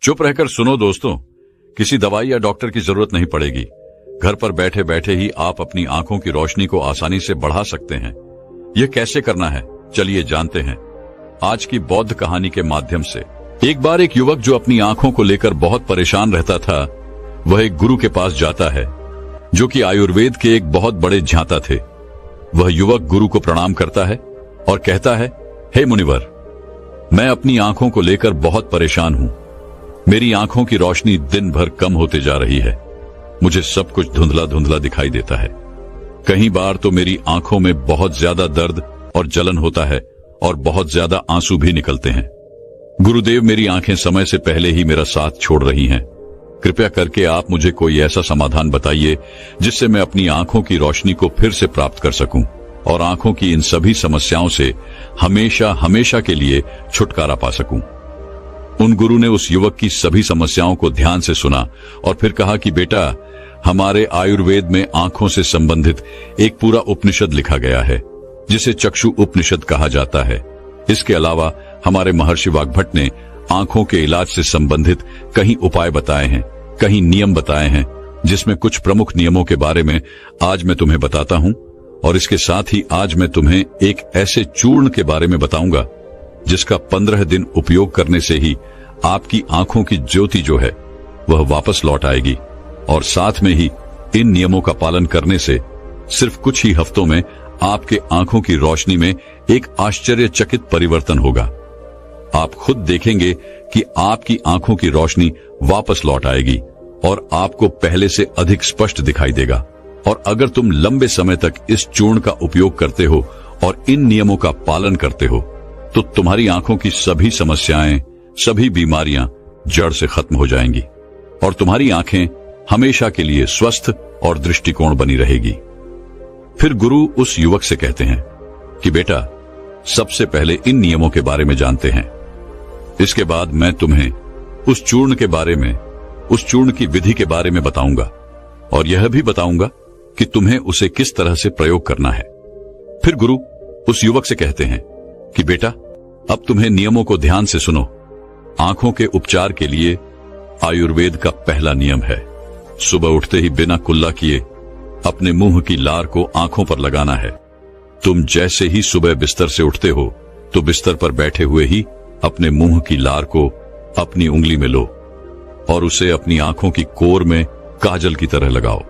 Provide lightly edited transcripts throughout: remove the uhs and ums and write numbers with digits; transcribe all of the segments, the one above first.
चुप रहकर सुनो दोस्तों, किसी दवाई या डॉक्टर की जरूरत नहीं पड़ेगी। घर पर बैठे बैठे ही आप अपनी आंखों की रोशनी को आसानी से बढ़ा सकते हैं। यह कैसे करना है, चलिए जानते हैं आज की बौद्ध कहानी के माध्यम से। एक बार एक युवक जो अपनी आंखों को लेकर बहुत परेशान रहता था, वह एक गुरु के पास जाता है जो कि आयुर्वेद के एक बहुत बड़े ज्ञाता थे। वह युवक गुरु को प्रणाम करता है और कहता है, हे मुनिवर, मैं अपनी आंखों को लेकर बहुत परेशान हूं। मेरी आंखों की रोशनी दिन भर कम होते जा रही है। मुझे सब कुछ धुंधला धुंधला दिखाई देता है। कई बार तो मेरी आंखों में बहुत ज्यादा दर्द और जलन होता है और बहुत ज्यादा आंसू भी निकलते हैं। गुरुदेव, मेरी आंखें समय से पहले ही मेरा साथ छोड़ रही हैं। कृपया करके आप मुझे कोई ऐसा समाधान बताइए जिससे मैं अपनी आंखों की रोशनी को फिर से प्राप्त कर सकूं और आंखों की इन सभी समस्याओं से हमेशा हमेशा के लिए छुटकारा पा सकूं। उन गुरु ने उस युवक की सभी समस्याओं को ध्यान से सुना और फिर कहा कि बेटा, हमारे आयुर्वेद में आंखों से संबंधित एक पूरा उपनिषद लिखा गया है जिसे चक्षु उपनिषद कहा जाता है। इसके अलावा हमारे महर्षि वाग्भट ने आंखों के इलाज से संबंधित कई उपाय बताए हैं, कई नियम बताए हैं, जिसमें कुछ प्रमुख नियमों के बारे में आज मैं तुम्हें बताता हूं। और इसके साथ ही आज मैं तुम्हें एक ऐसे चूर्ण के बारे में बताऊंगा जिसका 15 दिन उपयोग करने से ही आपकी आंखों की ज्योति जो है वह वापस लौट आएगी। और साथ में ही इन नियमों का पालन करने से सिर्फ कुछ ही हफ्तों में आपके आंखों की रोशनी में एक आश्चर्यचकित परिवर्तन होगा। आप खुद देखेंगे कि आपकी आंखों की रोशनी वापस लौट आएगी और आपको पहले से अधिक स्पष्ट दिखाई देगा। और अगर तुम लंबे समय तक इस चूर्ण का उपयोग करते हो और इन नियमों का पालन करते हो तो तुम्हारी आंखों की सभी समस्याएं, सभी बीमारियां जड़ से खत्म हो जाएंगी और तुम्हारी आंखें हमेशा के लिए स्वस्थ और दृष्टिकोण बनी रहेगी। फिर गुरु उस युवक से कहते हैं कि बेटा, सबसे पहले इन नियमों के बारे में जानते हैं। इसके बाद मैं तुम्हें उस चूर्ण के बारे में, उस चूर्ण की विधि के बारे में बताऊंगा और यह भी बताऊंगा कि तुम्हें उसे किस तरह से प्रयोग करना है। फिर गुरु उस युवक से कहते हैं कि बेटा, अब तुम्हें नियमों को ध्यान से सुनो। आंखों के उपचार के लिए आयुर्वेद का पहला नियम है, सुबह उठते ही बिना कुल्ला किए अपने मुंह की लार को आंखों पर लगाना है। तुम जैसे ही सुबह बिस्तर से उठते हो तो बिस्तर पर बैठे हुए ही अपने मुंह की लार को अपनी उंगली में लो और उसे अपनी आंखों की कोर में काजल की तरह लगाओ।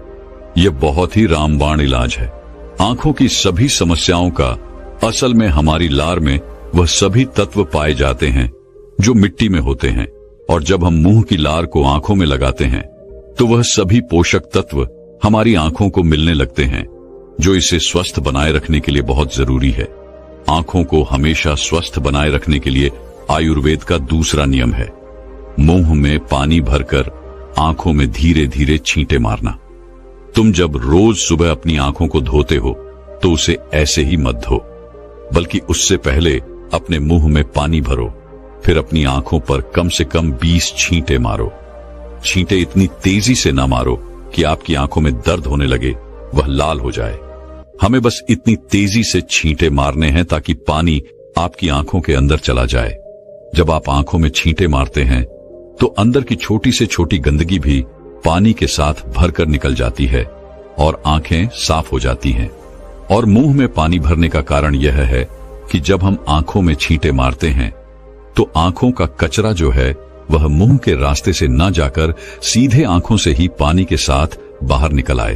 यह बहुत ही रामबाण इलाज है। आंखों की सभी समस्याओं का असल में हमारी लार में वह सभी तत्व पाए जाते हैं जो मिट्टी में होते हैं, और जब हम मुंह की लार को आंखों में लगाते हैं तो वह सभी पोषक तत्व हमारी आंखों को मिलने लगते हैं जो इसे स्वस्थ बनाए रखने के लिए बहुत जरूरी है। आंखों को हमेशा स्वस्थ बनाए रखने के लिए आयुर्वेद का दूसरा नियम है, मुंह में पानी भरकर आंखों में धीरे धीरे छींटे मारना। तुम जब रोज सुबह अपनी आंखों को धोते हो तो उसे ऐसे ही मत धो, बल्कि उससे पहले अपने मुंह में पानी भरो, फिर अपनी आंखों पर कम से कम 20 छींटे मारो। छींटे इतनी तेजी से न मारो कि आपकी आंखों में दर्द होने लगे, वह लाल हो जाए। हमें बस इतनी तेजी से छींटे मारने हैं ताकि पानी आपकी आंखों के अंदर चला जाए। जब आप आंखों में छींटे मारते हैं तो अंदर की छोटी से छोटी गंदगी भी पानी के साथ भरकर निकल जाती है और आंखें साफ हो जाती हैं। और मुंह में पानी भरने का कारण यह है कि जब हम आंखों में छींटे मारते हैं तो आंखों का कचरा जो है वह मुंह के रास्ते से न जाकर सीधे आंखों से ही पानी के साथ बाहर निकल आए,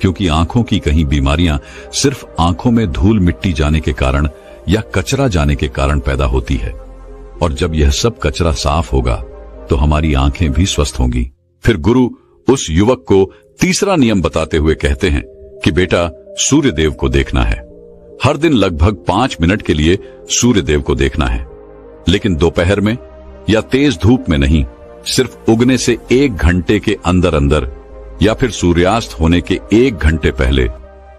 क्योंकि आंखों की कई बीमारियां सिर्फ आंखों में धूल मिट्टी जाने के कारण या कचरा जाने के कारण पैदा होती है। और जब यह सब कचरा साफ होगा तो हमारी आंखें भी स्वस्थ होंगी। फिर गुरु उस युवक को तीसरा नियम बताते हुए कहते हैं कि बेटा, सूर्य देव को देखना है। हर दिन लगभग 5 मिनट के लिए सूर्य देव को देखना है, लेकिन दोपहर में या तेज धूप में नहीं, सिर्फ उगने से 1 घंटे के अंदर अंदर या फिर सूर्यास्त होने के 1 घंटे पहले।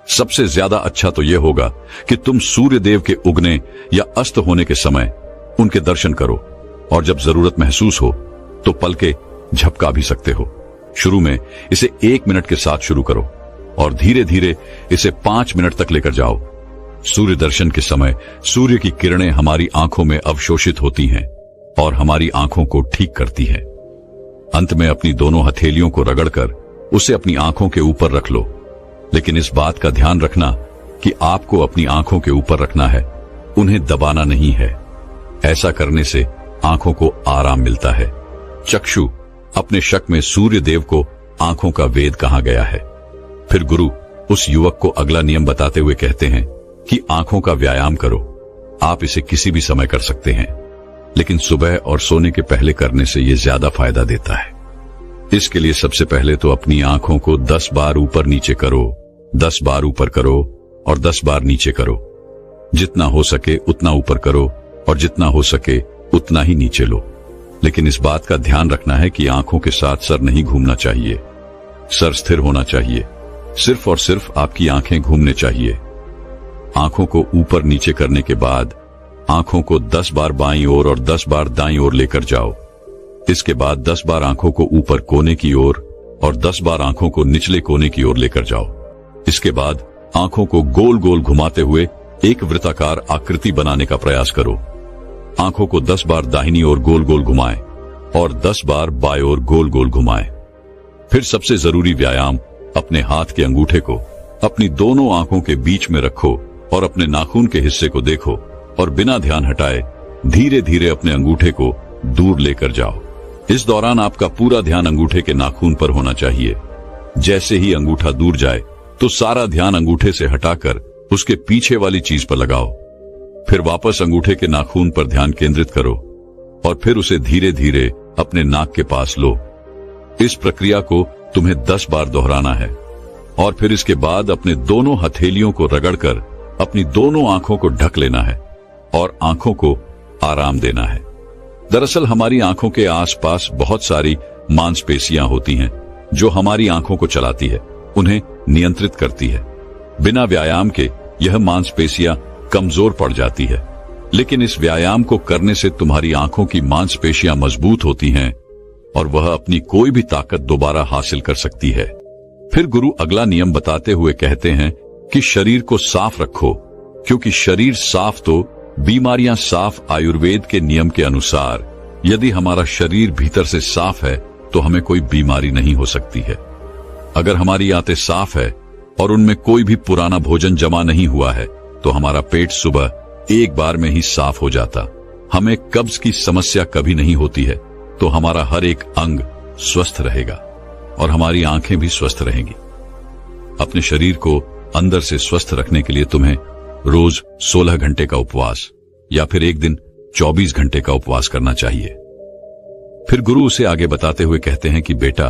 सबसे ज्यादा अच्छा तो यह होगा कि तुम सूर्य देव के उगने या अस्त होने के समय उनके दर्शन करो, और जब जरूरत महसूस हो तो पलके झपका भी सकते हो। शुरू में इसे 1 मिनट के साथ शुरू करो और धीरे धीरे इसे 5 मिनट तक लेकर जाओ। सूर्य दर्शन के समय सूर्य की किरणें हमारी आंखों में अवशोषित होती हैं और हमारी आंखों को ठीक करती है। अंत में अपनी दोनों हथेलियों को रगड़कर उसे अपनी आंखों के ऊपर रख लो। लेकिन इस बात का ध्यान रखना कि आपको अपनी आंखों के ऊपर रखना है, उन्हें दबाना नहीं है। ऐसा करने से आंखों को आराम मिलता है। चक्षु अपने शक में सूर्य देव को आंखों का वेद कहा गया है। फिर गुरु उस युवक को अगला नियम बताते हुए कहते हैं कि आंखों का व्यायाम करो। आप इसे किसी भी समय कर सकते हैं, लेकिन सुबह और सोने के पहले करने से यह ज्यादा फायदा देता है। इसके लिए सबसे पहले तो अपनी आंखों को 10 बार ऊपर नीचे करो, 10 बार ऊपर करो और 10 बार नीचे करो। जितना हो सके उतना ऊपर करो और जितना हो सके उतना ही नीचे लो। लेकिन इस बात का ध्यान रखना है कि आंखों के साथ सर नहीं घूमना चाहिए। सर स्थिर होना चाहिए। सिर्फ और सिर्फ आपकी आंखें घूमने चाहिए। आंखों को ऊपर नीचे करने के बाद आंखों को 10 बार बाईं ओर और 10 बार दाईं ओर लेकर जाओ। इसके बाद 10 बार आंखों को ऊपर कोने की ओर और 10 बार आंखों को निचले कोने की ओर लेकर जाओ। इसके बाद आंखों को गोल गोल घुमाते हुए एक वृत्ताकार आकृति बनाने का प्रयास करो। आंखों को 10 बार दाहिनी ओर गोल गोल घुमाएं और 10 बार बाएं ओर गोल गोल घुमाएं। फिर सबसे जरूरी व्यायाम, अपने हाथ के अंगूठे को अपनी दोनों आंखों के बीच में रखो और अपने नाखून के हिस्से को देखो और बिना ध्यान हटाए धीरे धीरे अपने अंगूठे को दूर लेकर जाओ। इस दौरान आपका पूरा ध्यान अंगूठे के नाखून पर होना चाहिए। जैसे ही अंगूठा दूर जाए तो सारा ध्यान अंगूठे से हटाकर उसके पीछे वाली चीज पर लगाओ। फिर वापस अंगूठे के नाखून पर ध्यान केंद्रित करो और फिर उसे धीरे धीरे अपने नाक के पास लो। इस प्रक्रिया को तुम्हें 10 बार दोहराना है और फिर इसके बाद अपने दोनों हथेलियों को रगड़कर अपनी दोनों आंखों को ढक लेना है और आंखों को आराम देना है। दरअसल हमारी आंखों के आसपास बहुत सारी मांसपेशियां होती हैं जो हमारी आंखों को चलाती है, उन्हें नियंत्रित करती है। बिना व्यायाम के यह मांसपेशियां कमजोर पड़ जाती है, लेकिन इस व्यायाम को करने से तुम्हारी आंखों की मांसपेशियां मजबूत होती हैं और वह अपनी कोई भी ताकत दोबारा हासिल कर सकती है। फिर गुरु अगला नियम बताते हुए कहते हैं कि शरीर को साफ रखो, क्योंकि शरीर साफ तो बीमारियां साफ। आयुर्वेद के नियम के अनुसार यदि हमारा शरीर भीतर से साफ है तो हमें कोई बीमारी नहीं हो सकती है। अगर हमारी आंतें साफ है और उनमें कोई भी पुराना भोजन जमा नहीं हुआ है तो हमारा पेट सुबह एक बार में ही साफ हो जाता। हमें कब्ज की समस्या कभी नहीं होती है, तो हमारा हर एक अंग स्वस्थ रहेगा और हमारी आंखें भी स्वस्थ रहेंगी। अपने शरीर को अंदर से स्वस्थ रखने के लिए तुम्हें रोज 16 घंटे का उपवास या फिर एक दिन 24 घंटे का उपवास करना चाहिए। फिर गुरु उसे आगे बताते हुए कहते हैं कि बेटा,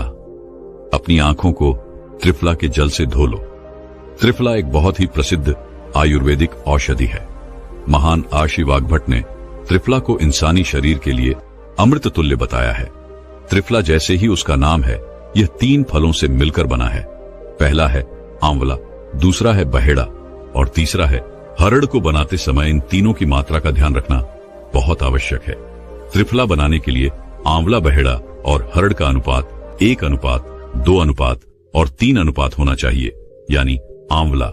अपनी आंखों को त्रिफला के जल से धो लो। त्रिफला एक बहुत ही प्रसिद्ध आयुर्वेदिक औषधि है। महान आशी वाग्भट ने त्रिफला को इंसानी शरीर के लिए अमृत तुल्य बताया है। त्रिफला जैसे ही उसका नाम है, यह 3 फलों से मिलकर बना है। पहला है आंवला, दूसरा है बहेड़ा और तीसरा है हरड़। को बनाते समय इन तीनों की मात्रा का ध्यान रखना बहुत आवश्यक है। त्रिफला बनाने के लिए आंवला, बहेड़ा और हरड़ का अनुपात 1:2 और 3 होना चाहिए, यानी आंवला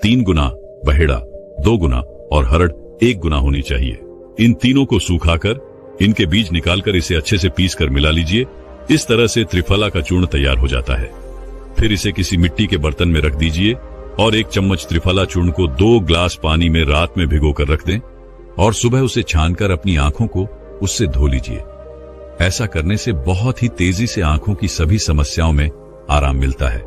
3 गुना, बहेड़ा 2 गुना और हरड़ 1 गुना होनी चाहिए। इन तीनों को सूखाकर इनके बीज निकालकर इसे अच्छे से पीसकर मिला लीजिए। इस तरह से त्रिफला का चूर्ण तैयार हो जाता है। फिर इसे किसी मिट्टी के बर्तन में रख दीजिए और 1 चम्मच त्रिफला चूर्ण को 2 ग्लास पानी में रात में भिगोकर रख दें और सुबह उसे छानकर अपनी आंखों को उससे धो लीजिए। ऐसा करने से बहुत ही तेजी से आंखों की सभी समस्याओं में आराम मिलता है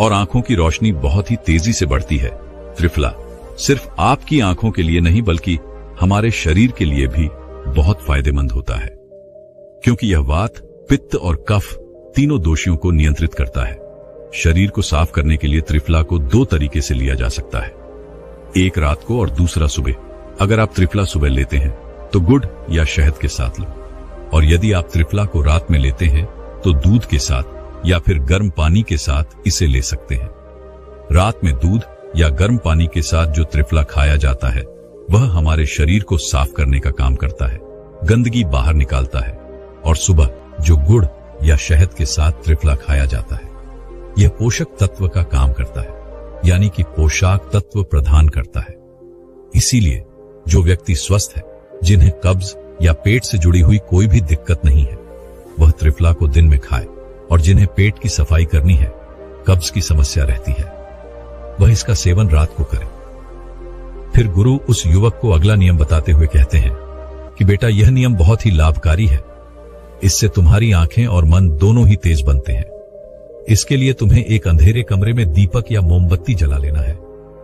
और आंखों की रोशनी बहुत ही तेजी से बढ़ती है। त्रिफला सिर्फ आपकी आंखों के लिए नहीं बल्कि हमारे शरीर के लिए भी बहुत फायदेमंद होता है, क्योंकि यह वात, पित्त और कफ तीनों दोषियों को नियंत्रित करता है। शरीर को साफ करने के लिए त्रिफला को 2 तरीके से लिया जा सकता है, एक रात को और दूसरा सुबह। अगर आप त्रिफला सुबह लेते हैं तो गुड़ या शहद के साथ लो, और यदि आप त्रिफला को रात में लेते हैं तो दूध के साथ या फिर गर्म पानी के साथ इसे ले सकते हैं। रात में दूध या गर्म पानी के साथ जो त्रिफला खाया जाता है वह हमारे शरीर को साफ करने का काम करता है, गंदगी बाहर निकालता है। और सुबह जो गुड़ या शहद के साथ त्रिफला खाया जाता है यह पोषक तत्व का काम करता है, यानी कि पोषक तत्व प्रदान करता है। इसीलिए जो व्यक्ति स्वस्थ है, जिन्हें कब्ज या पेट से जुड़ी हुई कोई भी दिक्कत नहीं है, वह त्रिफला को दिन में खाए, और जिन्हें पेट की सफाई करनी है, कब्ज की समस्या रहती है, वह इसका सेवन रात को करे। फिर गुरु उस युवक को अगला नियम बताते हुए कहते हैं कि बेटा, यह नियम बहुत ही लाभकारी है। इससे तुम्हारी आंखें और मन दोनों ही तेज बनते हैं। इसके लिए तुम्हें एक अंधेरे कमरे में दीपक या मोमबत्ती जला लेना है।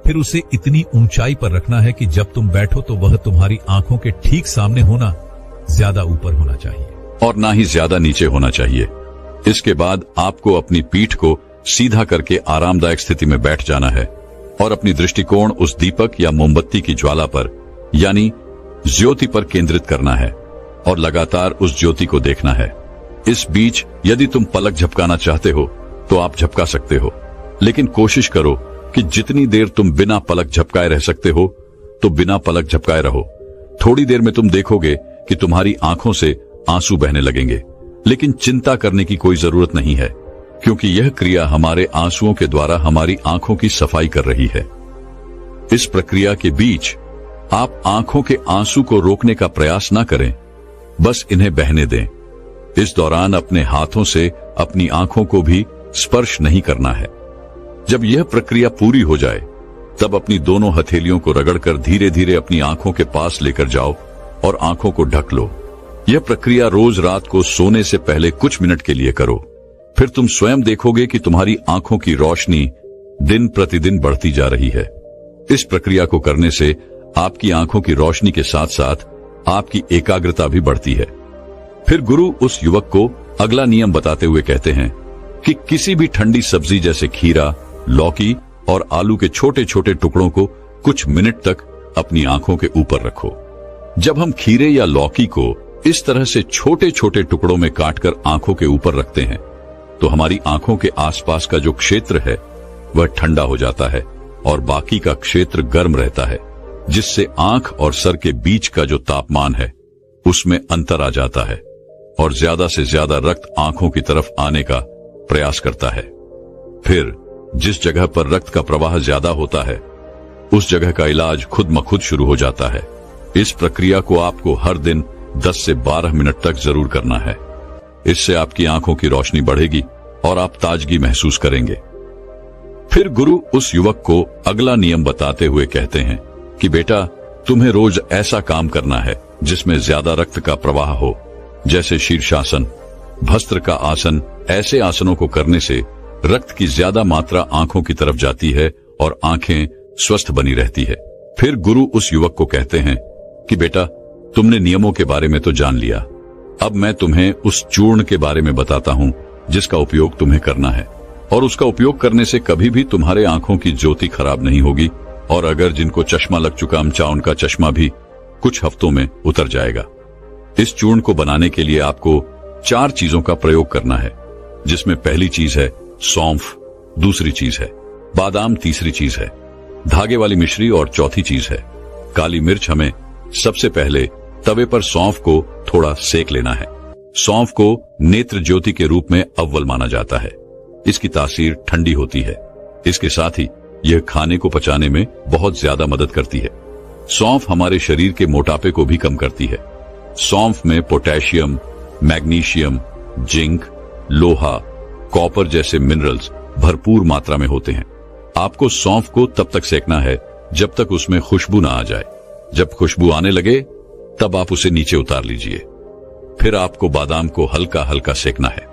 फिर उसे इतनी ऊंचाई पर रखना है कि जब तुम बैठो तो वह तुम्हारी आंखों के ठीक सामने होना, ज्यादा ऊपर होना चाहिए और ना ही ज्यादा नीचे होना चाहिए। इसके बाद आपको अपनी पीठ को सीधा करके आरामदायक स्थिति में बैठ जाना है और अपनी दृष्टिकोण उस दीपक या मोमबत्ती की ज्वाला पर यानी ज्योति पर केंद्रित करना है और लगातार उस ज्योति को देखना है। इस बीच यदि तुम पलक झपकाना चाहते हो तो आप झपका सकते हो, लेकिन कोशिश करो कि जितनी देर तुम बिना पलक झपकाए रह सकते हो तो बिना पलक झपकाए रहो। थोड़ी देर में तुम देखोगे कि तुम्हारी आंखों से आंसू बहने लगेंगे, लेकिन चिंता करने की कोई जरूरत नहीं है, क्योंकि यह क्रिया हमारे आंसुओं के द्वारा हमारी आंखों की सफाई कर रही है। इस प्रक्रिया के बीच आप आंखों के आंसू को रोकने का प्रयास न करें, बस इन्हें बहने दें। इस दौरान अपने हाथों से अपनी आंखों को भी स्पर्श नहीं करना है। जब यह प्रक्रिया पूरी हो जाए तब अपनी दोनों हथेलियों को रगड़कर धीरे धीरे अपनी आंखों के पास लेकर जाओ और आंखों को ढक लो। यह प्रक्रिया रोज रात को सोने से पहले कुछ मिनट के लिए करो। फिर तुम स्वयं देखोगे कि तुम्हारी आंखों की रोशनी दिन प्रतिदिन बढ़ती जा रही है। इस प्रक्रिया को करने से आपकी आंखों की रोशनी के साथ साथ आपकी एकाग्रता भी बढ़ती है। फिर गुरु उस युवक को अगला नियम बताते हुए कहते हैं कि किसी भी ठंडी सब्जी जैसे खीरा, लौकी और आलू के छोटे छोटे टुकड़ों को कुछ मिनट तक अपनी आंखों के ऊपर रखो। जब हम खीरे या लौकी को इस तरह से छोटे छोटे टुकड़ों में काटकर आंखों के ऊपर रखते हैं तो हमारी आंखों के आसपास का जो क्षेत्र है वह ठंडा हो जाता है और बाकी का क्षेत्र गर्म रहता है, जिससे आंख और सर के बीच का जो तापमान है उसमें अंतर आ जाता है और ज्यादा से ज्यादा रक्त आंखों की तरफ आने का प्रयास करता है। फिर जिस जगह पर रक्त का प्रवाह ज्यादा होता है उस जगह का इलाज खुद ब खुद शुरू हो जाता है। इस प्रक्रिया को आपको हर दिन 10 से 12 मिनट तक जरूर करना है। इससे आपकी आंखों की रोशनी बढ़ेगी और आप ताजगी महसूस करेंगे। फिर गुरु उस युवक को अगला नियम बताते हुए कहते हैं कि बेटा, तुम्हें रोज ऐसा काम करना है जिसमें ज्यादा रक्त का प्रवाह हो, जैसे शीर्षासन, भस्त्र का आसन। ऐसे आसनों को करने से रक्त की ज्यादा मात्रा आंखों की तरफ जाती है और आंखें स्वस्थ बनी रहती है। फिर गुरु उस युवक को कहते हैं कि बेटा, तुमने नियमों के बारे में तो जान लिया, अब मैं तुम्हें उस चूर्ण के बारे में बताता हूं जिसका उपयोग तुम्हें करना है, और उसका उपयोग करने से कभी भी तुम्हारे आंखों की ज्योति खराब नहीं होगी, और अगर जिनको चश्मा लग चुका अमचा उनका चश्मा भी कुछ हफ्तों में उतर जाएगा। इस चूर्ण को बनाने के लिए आपको 4 चीजों का प्रयोग करना है, जिसमें पहली चीज है सौंफ, दूसरी चीज है बादाम, तीसरी चीज है धागे वाली मिश्री और चौथी चीज है काली मिर्च। हमें सबसे पहले तवे पर सौंफ को थोड़ा सेक लेना है। सौंफ को नेत्र ज्योति के रूप में अव्वल माना जाता है। इसकी तासीर ठंडी होती है। इसके साथ ही यह खाने को पचाने में बहुत ज्यादा मदद करती है। सौंफ हमारे शरीर के मोटापे को भी कम करती है। सौंफ में पोटेशियम, मैग्नीशियम, जिंक, लोहा, कॉपर जैसे मिनरल्स भरपूर मात्रा में होते हैं। आपको सौंफ को तब तक सेकना है जब तक उसमें खुशबू ना आ जाए। जब खुशबू आने लगे तब आप उसे नीचे उतार लीजिए। फिर आपको बादाम को हल्का हल्का सेकना है।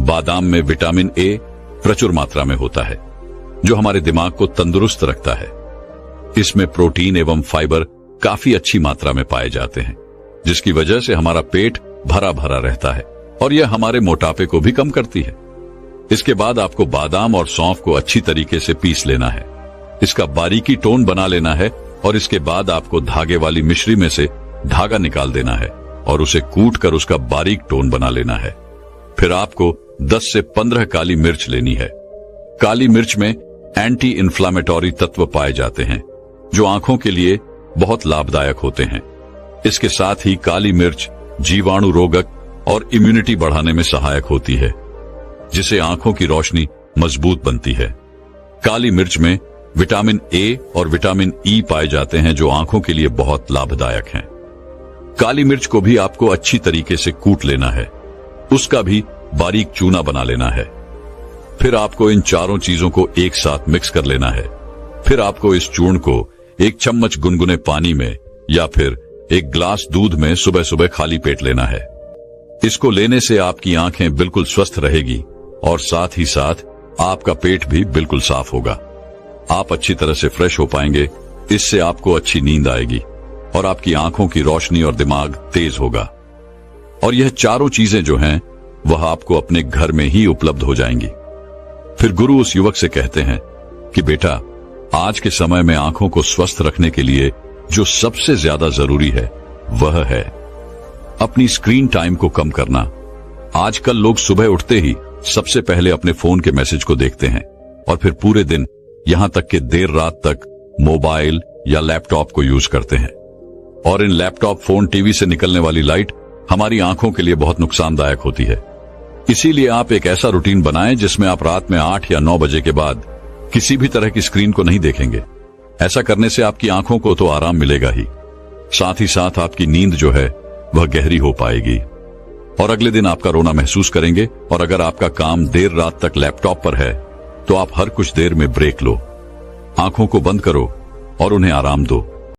बादाम में विटामिन ए प्रचुर मात्रा में होता है, जो हमारे दिमाग को तंदुरुस्त रखता है। इसमें प्रोटीन एवं फाइबर काफी अच्छी मात्रा में पाए जाते हैं, जिसकी वजह से हमारा पेट भरा भरा रहता है और यह हमारे मोटापे को भी कम करती है। इसके बाद आपको बादाम और सौंफ को अच्छी तरीके से पीस लेना है। इसका बारीकी टोन बना लेना है और इसके बाद आपको धागे वाली मिश्री में से धागा निकाल देना है और उसे कूट कर उसका बारीक टोन बना लेना है। फिर आपको 10 से 15 काली मिर्च लेनी है। काली मिर्च में एंटी इन्फ्लामेटरी तत्व पाए जाते हैं, जो आंखों के लिए बहुत लाभदायक होते हैं। इसके साथ ही काली मिर्च जीवाणु रोधक और इम्यूनिटी बढ़ाने में सहायक होती है, जिससे आंखों की रोशनी मजबूत बनती है। काली मिर्च में विटामिन ए और विटामिन ई पाए जाते हैं, जो आंखों के लिए बहुत लाभदायक हैं। काली मिर्च को भी आपको अच्छी तरीके से कूट लेना है। उसका भी बारीक चूना बना लेना है। फिर आपको इन चारों चीजों को एक साथ मिक्स कर लेना है। फिर आपको इस चूर्ण को 1 चम्मच गुनगुने पानी में या फिर 1 गिलास दूध में सुबह सुबह खाली पेट लेना है। इसको लेने से आपकी आंखें बिल्कुल स्वस्थ रहेगी और साथ ही साथ आपका पेट भी बिल्कुल साफ होगा। आप अच्छी तरह से फ्रेश हो पाएंगे। इससे आपको अच्छी नींद आएगी और आपकी आंखों की रोशनी और दिमाग तेज होगा। और यह चारों चीजें जो हैं वह आपको अपने घर में ही उपलब्ध हो जाएंगी। फिर गुरु उस युवक से कहते हैं कि बेटा, आज के समय में आंखों को स्वस्थ रखने के लिए जो सबसे ज्यादा जरूरी है वह है अपनी स्क्रीन टाइम को कम करना। आजकल लोग सुबह उठते ही सबसे पहले अपने फोन के मैसेज को देखते हैं और फिर पूरे दिन यहां तक कि देर रात तक मोबाइल या लैपटॉप को यूज करते हैं। और इन लैपटॉप, फोन, टीवी से निकलने वाली लाइट हमारी आंखों के लिए बहुत नुकसानदायक होती है। इसीलिए आप एक ऐसा रूटीन बनाएं जिसमें आप रात में 8 या 9 बजे के बाद किसी भी तरह की स्क्रीन को नहीं देखेंगे। ऐसा करने से आपकी आंखों को तो आराम मिलेगा ही, साथ ही साथ आपकी नींद जो है वह गहरी हो पाएगी और अगले दिन आपका रोना महसूस करेंगे। और अगर आपका काम देर रात तक लैपटॉप पर है तो आप हर कुछ देर में ब्रेक लो, आंखों को बंद करो और उन्हें आराम दो।